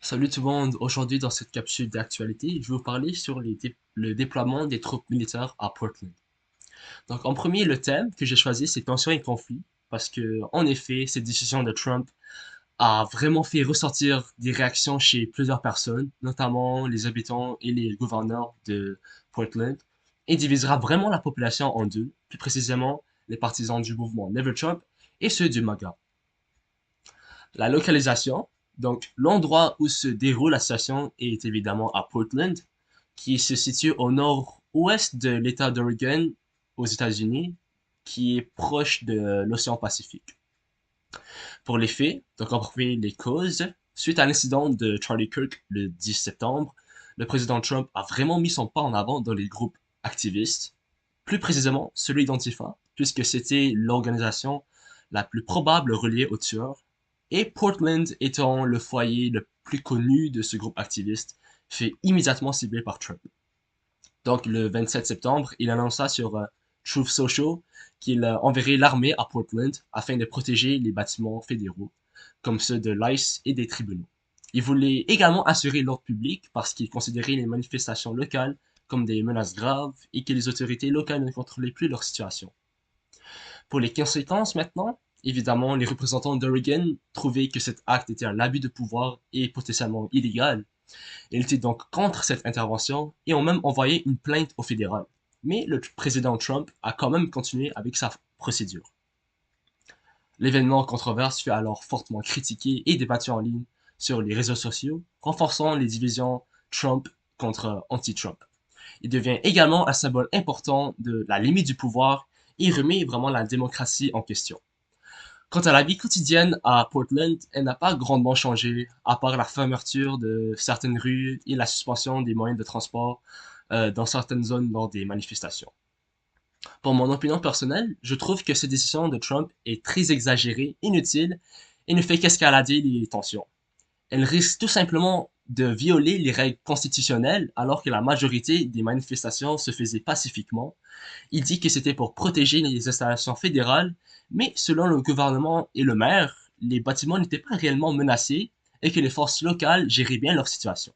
Salut tout le monde, aujourd'hui dans cette capsule d'actualité, je vais vous parler sur le déploiement des troupes militaires à Portland. Donc en premier, le thème que j'ai choisi, c'est tensions et conflits, parce que en effet, cette décision de Trump a vraiment fait ressortir des réactions chez plusieurs personnes, notamment les habitants et les gouverneurs de Portland, et divisera vraiment la population en deux, plus précisément les partisans du mouvement Never Trump et ceux du MAGA. La localisation, donc l'endroit où se déroule la station est évidemment à Portland, qui se situe au nord-ouest de l'État d'Oregon aux États-Unis, qui est proche de l'océan Pacifique. Pour les faits, donc en premier les causes, suite à l'incident de Charlie Kirk le 10 septembre, le président Trump a vraiment mis son pas en avant dans les groupes activistes, plus précisément celui d'Antifa, puisque c'était l'organisation la plus probable reliée au tueur, et Portland étant le foyer le plus connu de ce groupe activiste, fait immédiatement cibler par Trump. Donc le 27 septembre, il annonça sur Truth Social qu'il enverrait l'armée à Portland afin de protéger les bâtiments fédéraux, comme ceux de l'ICE et des tribunaux. Il voulait également assurer l'ordre public parce qu'il considérait les manifestations locales comme des menaces graves et que les autorités locales ne contrôlaient plus leur situation. Pour les conséquences maintenant, évidemment, les représentants d'Oregon trouvaient que cet acte était un abus de pouvoir et potentiellement illégal. Ils étaient donc contre cette intervention et ont même envoyé une plainte au fédéral. Mais le président Trump a quand même continué avec sa procédure. L'événement controverse fut alors fortement critiqué et débattu en ligne sur les réseaux sociaux, renforçant les divisions Trump contre anti-Trump. Il devient également un symbole important de la limite du pouvoir et remet vraiment la démocratie en question. Quant à la vie quotidienne à Portland, elle n'a pas grandement changé, à part la fermeture de certaines rues et la suspension des moyens de transport dans certaines zones lors des manifestations. Pour mon opinion personnelle, je trouve que cette décision de Trump est très exagérée, inutile et ne fait qu'escalader les tensions. Elle risque tout simplement de violer les règles constitutionnelles alors que la majorité des manifestations se faisaient pacifiquement. Il dit que c'était pour protéger les installations fédérales, mais selon le gouvernement et le maire, les bâtiments n'étaient pas réellement menacés et que les forces locales géraient bien leur situation.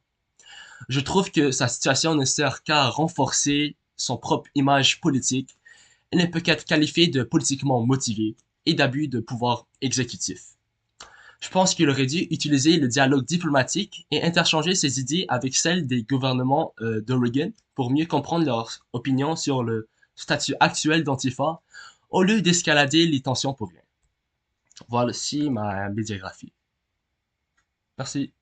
Je trouve que sa situation ne sert qu'à renforcer son propre image politique et ne peut qu'être qualifiée de politiquement motivée et d'abus de pouvoir exécutif. Je pense qu'il aurait dû utiliser le dialogue diplomatique et interchanger ses idées avec celles des gouvernements d'Oregon pour mieux comprendre leur opinion sur le statut actuel d'Antifa au lieu d'escalader les tensions pour rien. Voici ma biographie. Merci.